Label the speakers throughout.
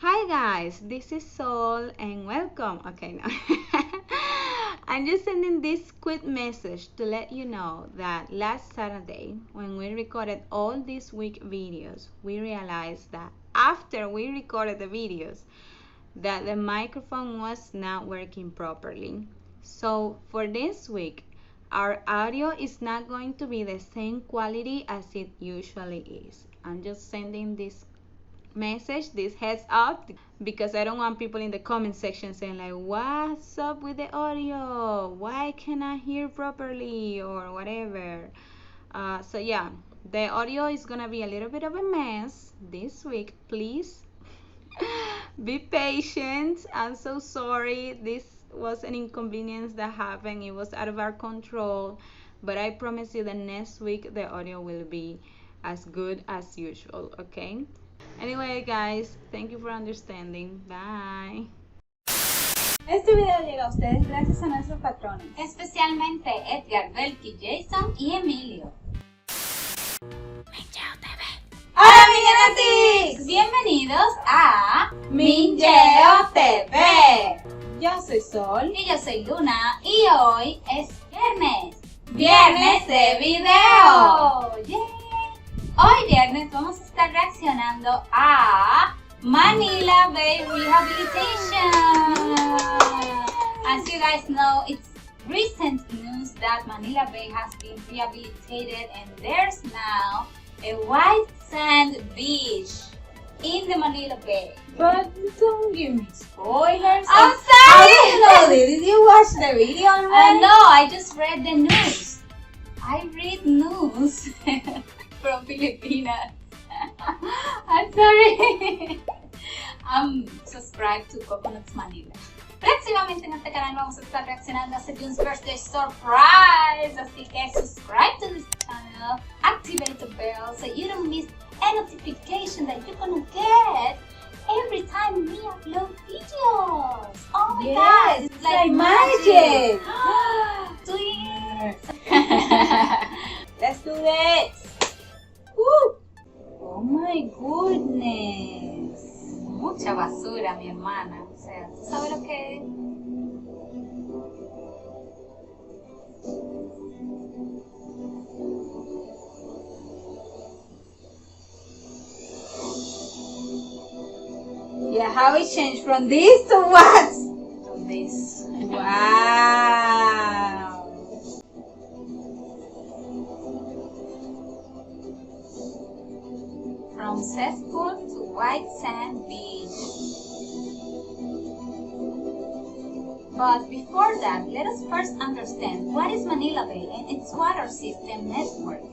Speaker 1: Hi guys, this is Sol and welcome. Okay, now I'm just sending this quick message to let you know that last Saturday, when we recorded all these week videos, we realized that after we recorded the videos, that the microphone was not working properly. So for this week, our audio is not going to be the same quality as it usually is. I'm just sending this this heads up, because I don't want people in the comment section saying like, what's up with the audio, why can't I hear properly, or whatever. So yeah, the audio is gonna be a little bit of a mess this week. Please be patient. I'm so sorry, this was an inconvenience that happened. It was out of our control, but I promise you that next week the audio will be as good as usual. Okay, anyway guys, thank you for understanding. Bye.
Speaker 2: Este video llega a ustedes gracias a nuestros patrones,
Speaker 3: especialmente Edgar, Belki, Jason y Emilio.
Speaker 2: ¡Hola Minyeotics!
Speaker 3: Bienvenidos a
Speaker 2: Minyeo TV. Yo soy Sol
Speaker 3: y yo soy Luna y hoy es viernes de video. ¡Yay! Hoy viernes vamos a estar reaccionando a Manila Bay Rehabilitation. As you guys know, it's recent news that Manila Bay has been rehabilitated and there's now a white sand beach in the Manila Bay.
Speaker 2: But don't give me spoilers.
Speaker 3: I'm sorry!
Speaker 2: Absolutely. Did you watch the video already?
Speaker 3: No, I just read the news. I read news from Filipinos. I'm sorry. I'm subscribed to Coconuts Manila. Próximamente en este canal vamos a estar reaccionando a Sejune's birthday surprise. Así que subscribe to this channel, activate the bell so you don't miss a notification that you're gonna get every time we upload videos. Oh my god,
Speaker 2: it's like magic.
Speaker 3: Twins.
Speaker 2: Let's do this. Woo. Oh my goodness.
Speaker 3: Mucha basura, mi hermana. O sea, ¿tú sabes lo que es?
Speaker 2: Yeah, how it changed from this to what?
Speaker 3: To this.
Speaker 2: Wow.
Speaker 3: From cesspool to white sand beach. But before that, let us first understand what is Manila Bay and its water system network.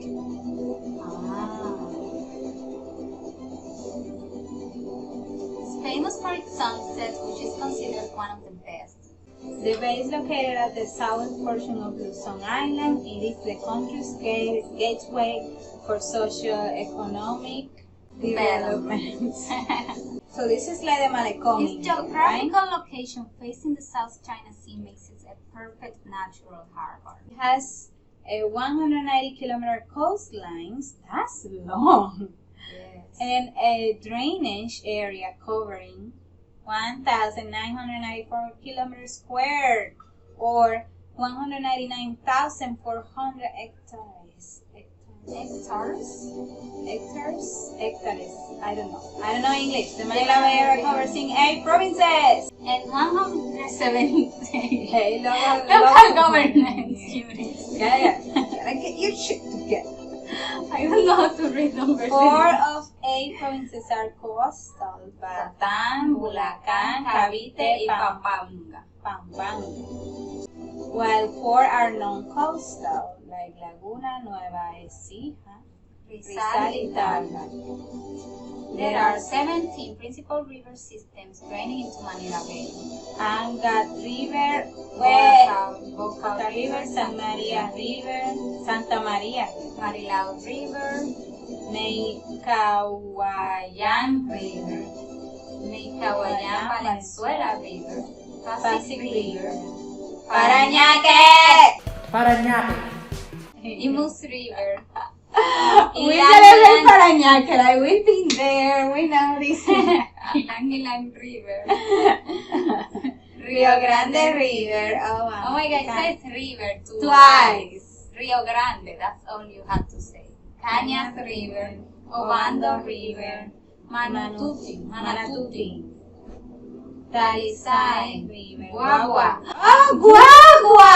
Speaker 3: It's famous for its sunset, which is considered one of the best.
Speaker 2: The bay is located at the southern portion of Luzon Island. It is the country's gateway for socio-economic development. So this is like the Malecón.
Speaker 3: Its geographical location facing the South China Sea makes it a perfect natural harbor.
Speaker 2: It has a 190-kilometer coastline. That's long.
Speaker 3: Yes.
Speaker 2: And a drainage area covering 1,994 kilometers squared, or 199,400 hectares. Hectares. I don't know English. The Manila Bay area covers 8 provinces
Speaker 3: And 170
Speaker 2: local
Speaker 3: governance units.
Speaker 2: Yeah. Gotta get your shit together.
Speaker 3: I don't know how to read numbers.
Speaker 2: 4 of 8 provinces are coastal, but
Speaker 3: Batán, Bulacan, Cavite, y Pampanga.
Speaker 2: While 4 are non-coastal, like Laguna, Nueva Ecija, Rizal, y Targa.
Speaker 3: There are 17 principal river systems draining into Manila Bay.
Speaker 2: Angat River,
Speaker 3: Boca
Speaker 2: River, San Maria River, Santa Maria,
Speaker 3: Marilao River,
Speaker 2: Maycahuayan River,
Speaker 3: Maycahuayan Valenzuela River,
Speaker 2: Pasig River,
Speaker 1: Parañaque.
Speaker 3: Imus River.
Speaker 2: We celebrate Parañaque, like we've been there, we know this.
Speaker 3: Ilang River.
Speaker 2: Rio Grande River. Oh, wow.
Speaker 3: Oh my God, it says river
Speaker 2: Twice.
Speaker 3: Rio Grande, that's all you have to say. Cañas River, Obando River, Manatuti, Talisay River, Guagua.
Speaker 2: Oh, guagua!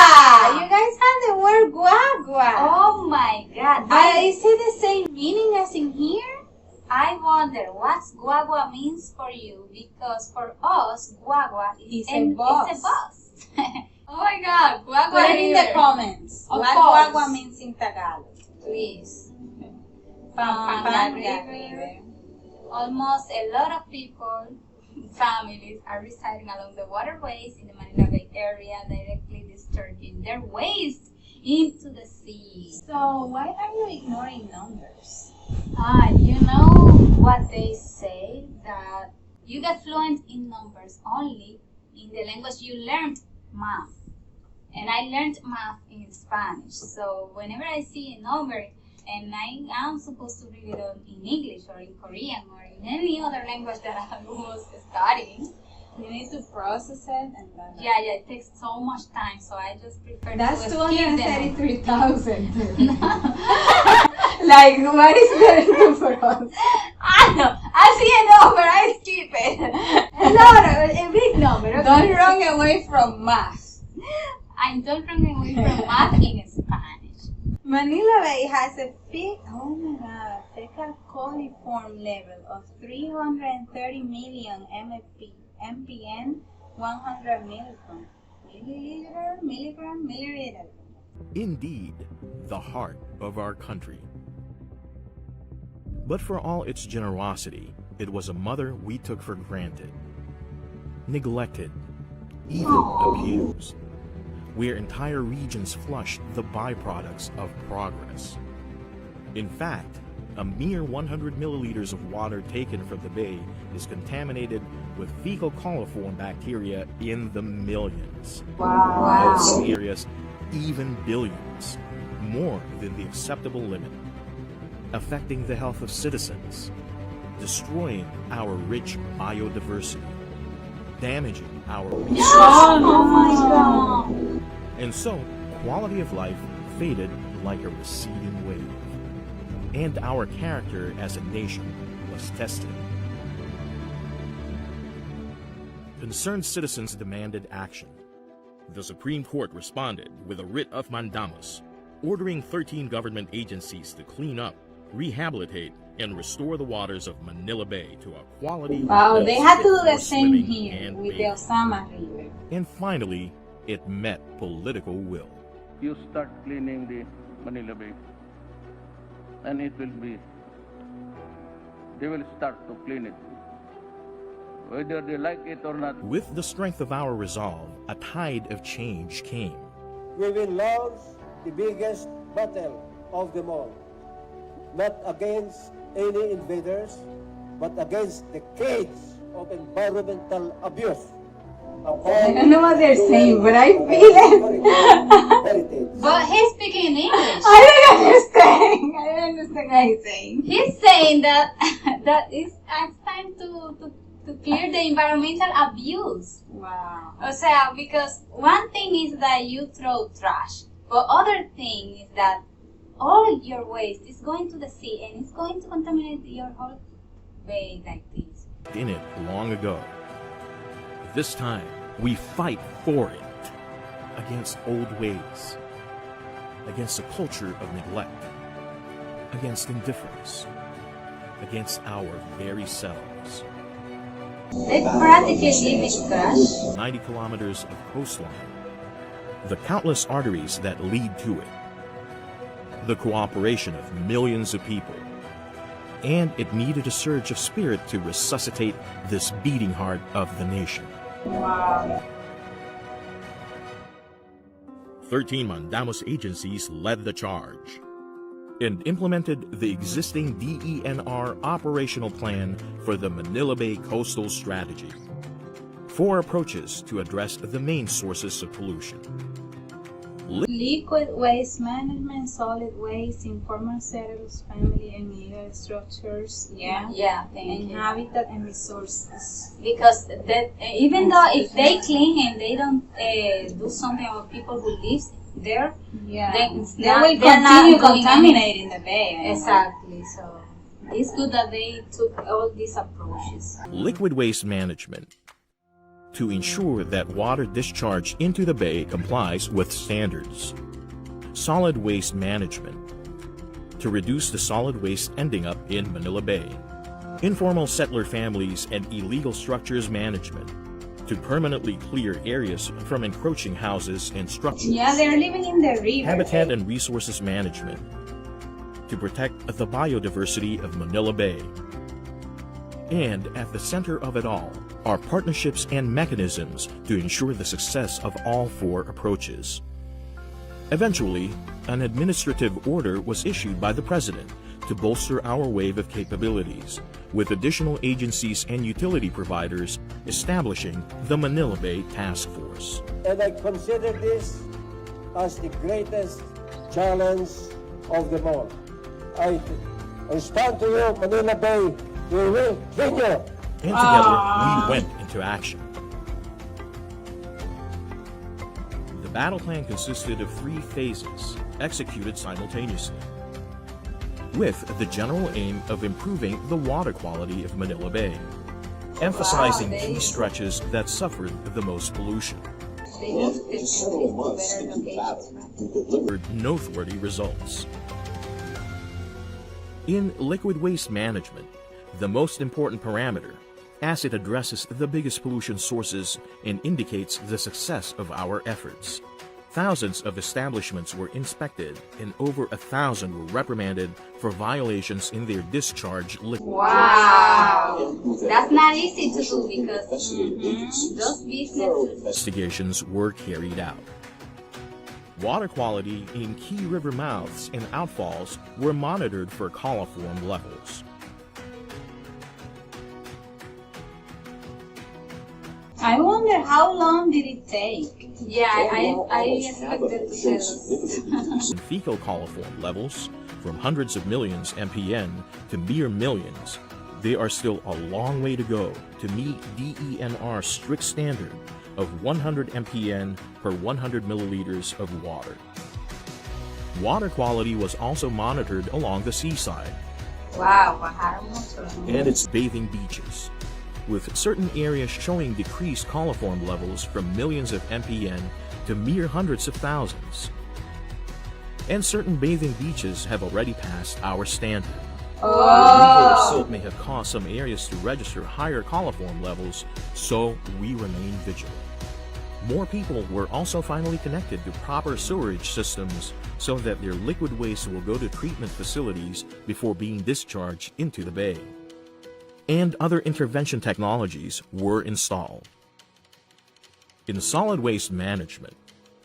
Speaker 2: You guys have the word guagua.
Speaker 3: Oh my God.
Speaker 2: But is it the same meaning as in here?
Speaker 3: I wonder what guagua means for you, because for us, guagua is
Speaker 2: It's a bus.
Speaker 3: It's a bus. Oh my God, guagua
Speaker 2: Put it in the
Speaker 3: River.
Speaker 2: comments.
Speaker 3: Of
Speaker 2: What
Speaker 3: course.
Speaker 2: guagua means in Tagalog.
Speaker 3: Please.
Speaker 2: Pampanga
Speaker 3: River.
Speaker 2: River.
Speaker 3: Almost a lot of people, families, are residing along the waterways in the Manila Bay area, directly discharging their waste into the sea.
Speaker 2: So why are you ignoring numbers?
Speaker 3: You know what they say, that you get fluent in numbers only in the language you learned, math. And I learned math in Spanish. So whenever I see a number and I am supposed to read it in English or in Korean or in any other language that I was studying,
Speaker 2: You need to process it and then.
Speaker 3: yeah, it takes so much time. So I just prefer
Speaker 2: That's
Speaker 3: to skip them.
Speaker 2: 233,000. Like, what is there to do for us?
Speaker 3: I know. I see a number, I skip it.
Speaker 2: A big number. Okay? Don't run away from math.
Speaker 3: I don't run away from math in Spanish.
Speaker 2: Manila Bay has a fecal coliform level of 330 million mpn, 100 milliliter.
Speaker 4: Indeed, the heart of our country. But for all its generosity, it was a mother we took for granted, neglected, even abused, where entire regions flushed the byproducts of progress. In fact, a mere 100 milliliters of water taken from the bay is contaminated with fecal coliform bacteria in the millions.
Speaker 2: Wow.
Speaker 4: In some areas, even billions, more than the acceptable limit, affecting the health of citizens, destroying our rich biodiversity, damaging our resources.
Speaker 3: Oh my God.
Speaker 4: And so, quality of life faded like a receding wave. And our character as a nation was tested. Concerned citizens demanded action. The Supreme Court responded with a writ of Mandamus, ordering 13 government agencies to clean up, rehabilitate, and restore the waters of Manila Bay to a quality.
Speaker 2: Wow,
Speaker 4: that's
Speaker 2: they had to
Speaker 4: fit
Speaker 2: do the
Speaker 4: for
Speaker 2: same
Speaker 4: swimming
Speaker 2: here
Speaker 4: and
Speaker 2: with the
Speaker 4: bathing.
Speaker 2: Osama River.
Speaker 4: And finally, it met political will.
Speaker 5: You start cleaning the Manila Bay, and they will start to clean it, whether they like it or not.
Speaker 4: With the strength of our resolve, a tide of change came.
Speaker 6: We will launch the biggest battle of them all, not against any invaders, but against the cage of environmental abuse.
Speaker 2: I don't know what they're saying, but I feel it.
Speaker 6: Heritage.
Speaker 3: But he's speaking in English.
Speaker 2: I don't understand what he's saying.
Speaker 3: He's saying that it's time to clear the environmental abuse.
Speaker 2: Wow.
Speaker 3: O sea, because one thing is that you throw trash, but other thing is that all your waste is going to the sea and it's going to contaminate your whole bay like this.
Speaker 4: In it long ago. This time, we fight for it, against old ways, against a culture of neglect, against indifference, against our very selves.
Speaker 3: They practically live in trash.
Speaker 4: 90 kilometers of coastline, the countless arteries that lead to it, the cooperation of millions of people, and it needed a surge of spirit to resuscitate this beating heart of the nation.
Speaker 2: Wow.
Speaker 4: 13 Mandamus agencies led the charge and implemented the existing DENR operational plan for the Manila Bay Coastal Strategy. 4 approaches to address the main sources of pollution.
Speaker 2: liquid waste management, solid waste, informal settlers, family and legal structures,
Speaker 3: Yeah, thank
Speaker 2: and
Speaker 3: you.
Speaker 2: habitat and resources.
Speaker 3: Because that, even though if they clean and they don't do something about people who live there,
Speaker 2: Yeah,
Speaker 3: then it's
Speaker 2: they
Speaker 3: not-
Speaker 2: will
Speaker 3: they're not
Speaker 2: continue
Speaker 3: doing
Speaker 2: contaminating the bay. anyway.
Speaker 3: Exactly. So it's good that they took all these approaches.
Speaker 4: Liquid waste management. To ensure that water discharge into the bay complies with standards. Solid waste management. To reduce the solid waste ending up in Manila Bay. Informal settler families and illegal structures management. To permanently clear areas from encroaching houses and structures.
Speaker 2: Yeah, they're living in the river.
Speaker 4: Habitat and resources management. To protect the biodiversity of Manila Bay. And at the center of it all are partnerships and mechanisms to ensure the success of all four approaches. Eventually, an administrative order was issued by the President to bolster our wave of capabilities, with additional agencies and utility providers establishing the Manila Bay Task Force.
Speaker 6: And I consider this as the greatest challenge of them all. I stand to you, Manila Bay, we will win you.
Speaker 4: And together, we went into action. The battle plan consisted of 3 phases, executed simultaneously, with the general aim of improving the water quality of Manila Bay, emphasizing key stretches that suffered the most pollution.
Speaker 3: They need to take to better locations.
Speaker 4: Delivered noteworthy results. In liquid waste management, the most important parameter, as it addresses the biggest pollution sources and indicates the success of our efforts. Thousands of establishments were inspected and over 1,000 were reprimanded for violations in their discharge liquid.
Speaker 3: Wow, that's not easy to do because those businesses.
Speaker 4: Investigations were carried out. Water quality in key river mouths and outfalls were monitored for coliform levels.
Speaker 2: I wonder how long did it take?
Speaker 3: Yeah, I expected to say this.
Speaker 4: And fecal coliform levels, from hundreds of millions mpn to mere millions, they are still a long way to go to meet DENR's strict standard of 100 mpn per 100 milliliters of water. Water quality was also monitored along the seaside
Speaker 3: Wow, bajaron mucho.
Speaker 4: and its bathing beaches, with certain areas showing decreased coliform levels from millions of mpn to mere hundreds of thousands. And certain bathing beaches have already passed our standard. Removal of silt may have caused some areas to register higher coliform levels, so we remain vigilant. More people were also finally connected to proper sewerage systems so that their liquid waste will go to treatment facilities before being discharged into the bay. And other intervention technologies were installed. In solid waste management,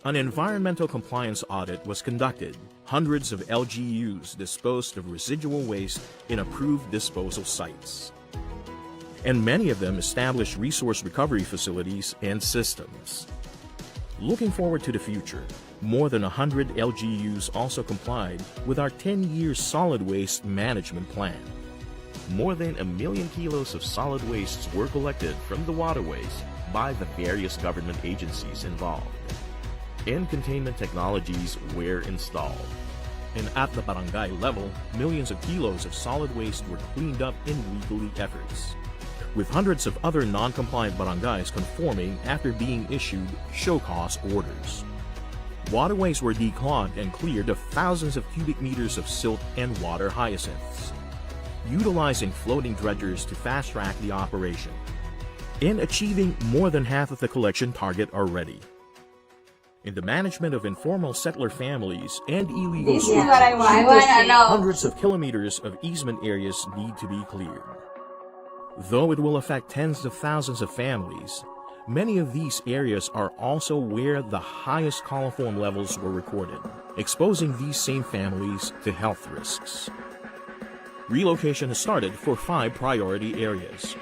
Speaker 4: an environmental compliance audit was conducted. Hundreds of LGUs disposed of residual waste in approved disposal sites. And many of them established resource recovery facilities and systems. Looking forward to the future, more than 100 LGUs also complied with our 10-year solid waste management plan. More than 1 million kilos of solid wastes were collected from the waterways by the various government agencies involved. And containment technologies were installed. And at the barangay level, millions of kilos of solid waste were cleaned up in weekly efforts, with hundreds of other non-compliant barangays conforming after being issued show-cause orders. Waterways were declogged and cleared of thousands of cubic meters of silt and water hyacinths, utilizing floating dredgers to fast-track the operation, and achieving more than half of the collection target already. In the management of informal settler families and illegal
Speaker 2: This is what I
Speaker 3: I
Speaker 2: want to
Speaker 3: wanna
Speaker 2: see.
Speaker 3: know.
Speaker 4: hundreds of kilometers of easement areas need to be cleared. Though it will affect tens of thousands of families, many of these areas are also where the highest coliform levels were recorded, exposing these same families to health risks. Relocation has started for 5 priority areas: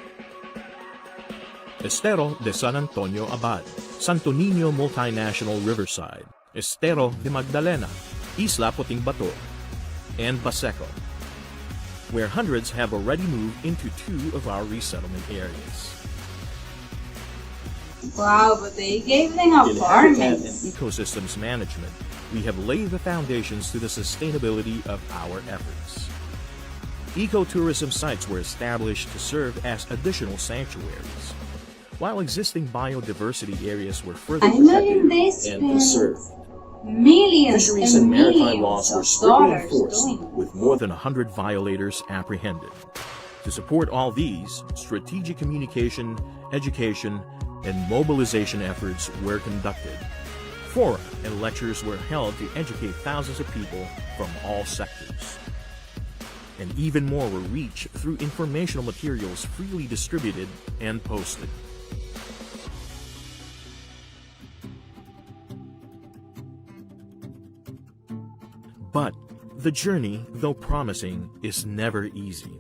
Speaker 4: Estero de San Antonio Abad, Santo Niño Multinational Riverside, Estero de Magdalena, Isla Puting Bato, and Baseco, where hundreds have already moved into 2 of our resettlement areas.
Speaker 2: Wow, but they gave them
Speaker 4: In habitat and
Speaker 2: apartments.
Speaker 4: ecosystems management, we have laid the foundations to the sustainability of our efforts. Ecotourism sites were established to serve as additional sanctuaries, while existing biodiversity areas were further
Speaker 2: I know
Speaker 4: protected
Speaker 2: they
Speaker 4: and
Speaker 2: spent
Speaker 4: preserved.
Speaker 2: millions
Speaker 4: Fisheries
Speaker 2: and
Speaker 4: and maritime
Speaker 2: millions
Speaker 4: laws were
Speaker 2: of
Speaker 4: strictly
Speaker 2: dollars
Speaker 4: enforced,
Speaker 2: doing it.
Speaker 4: with more than 100 violators apprehended. To support all these, strategic communication, education, and mobilization efforts were conducted. Fora and lectures were held to educate thousands of people from all sectors. And even more were reached through informational materials freely distributed and posted. But the journey, though promising, is never easy.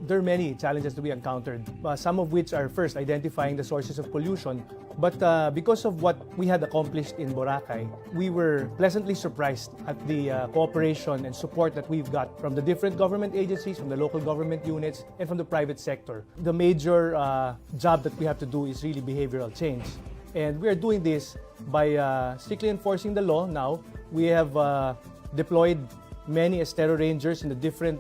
Speaker 7: There are many challenges that we encountered, some of which are first identifying the sources of pollution. But because of what we had accomplished in Boracay, we were pleasantly surprised at the cooperation and support that we've got from the different government agencies, from the local government units, and from the private sector. The major job that we have to do is really behavioral change. And we are doing this by strictly enforcing the law now. We have deployed many Estero Rangers in the different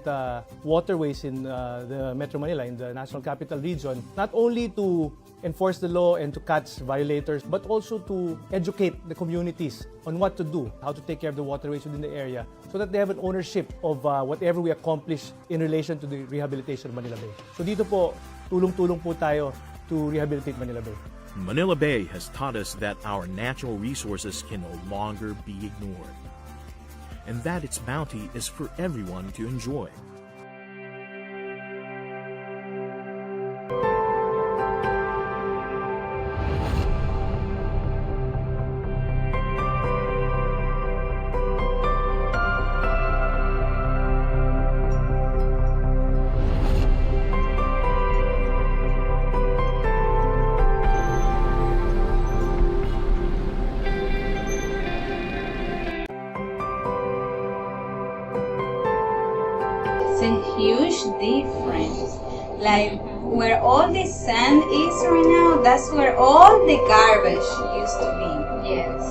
Speaker 7: waterways in the Metro Manila, in the National Capital Region, not only to enforce the law and to catch violators, but also to educate the communities on what to do, how to take care of the waterways within the area, so that they have an ownership of whatever we accomplish in relation to the rehabilitation of Manila Bay. So dito po, tulong-tulong po tayo to rehabilitate Manila Bay.
Speaker 4: Manila Bay has taught us that our natural resources can no longer be ignored, and that its bounty is for everyone to enjoy.
Speaker 2: It's a huge difference. Like where all the sand is right now, that's where all the garbage used to be.
Speaker 3: Yes.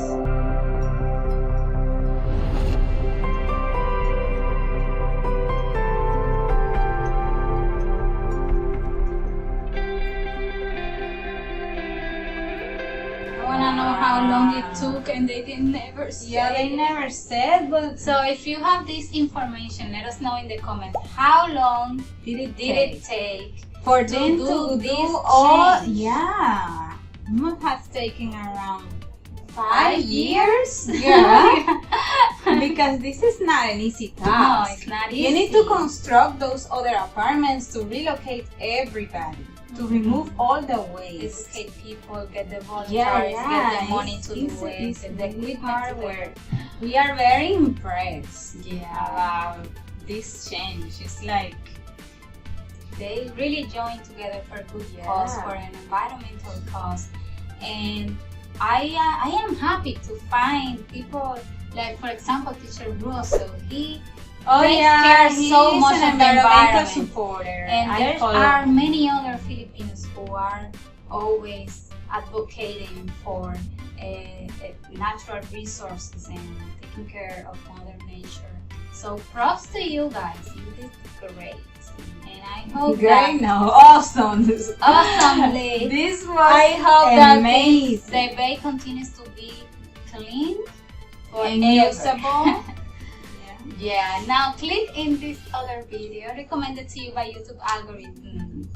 Speaker 3: I wanna know how long it took, and they didn't never say.
Speaker 2: Yeah, they never said, but
Speaker 3: So if you have this information, let us know in the comments. How long
Speaker 2: did
Speaker 3: it take
Speaker 2: for
Speaker 3: to
Speaker 2: them
Speaker 3: do
Speaker 2: to
Speaker 3: this
Speaker 2: do all?
Speaker 3: change?
Speaker 2: Yeah, must have taken around
Speaker 3: 5
Speaker 2: years. Yeah, because this is not an easy task.
Speaker 3: No, it's not easy.
Speaker 2: You need to construct those other apartments, to relocate everybody, to remove all the waste.
Speaker 3: Educate people, get the volunteers,
Speaker 2: Yeah,
Speaker 3: get the money to
Speaker 2: it's
Speaker 3: do it, get the
Speaker 2: really
Speaker 3: equipment
Speaker 2: hard
Speaker 3: to do
Speaker 2: work.
Speaker 3: it.
Speaker 2: We are very impressed
Speaker 3: Yeah.
Speaker 2: about this change. It's like,
Speaker 3: They really join together for a good
Speaker 2: Yeah.
Speaker 3: cause, for an environmental cause, and I am happy to find people like, for example, Teacher Russo. He takes care so
Speaker 2: he's
Speaker 3: much
Speaker 2: an
Speaker 3: of the environment.
Speaker 2: supporter.
Speaker 3: And
Speaker 2: I
Speaker 3: there
Speaker 2: follow
Speaker 3: are
Speaker 2: him.
Speaker 3: many other Filipinos who are always advocating for natural resources and taking care of Mother Nature. So props to you guys. You did great. And I hope
Speaker 2: Great,
Speaker 3: that
Speaker 2: no, awesome.
Speaker 3: awesomely.
Speaker 2: This was
Speaker 3: I hope that
Speaker 2: amazing.
Speaker 3: the bay continues to be clean
Speaker 2: And
Speaker 3: forever.
Speaker 2: usable.
Speaker 3: Yeah, now click in this other video recommended to you by YouTube algorithm.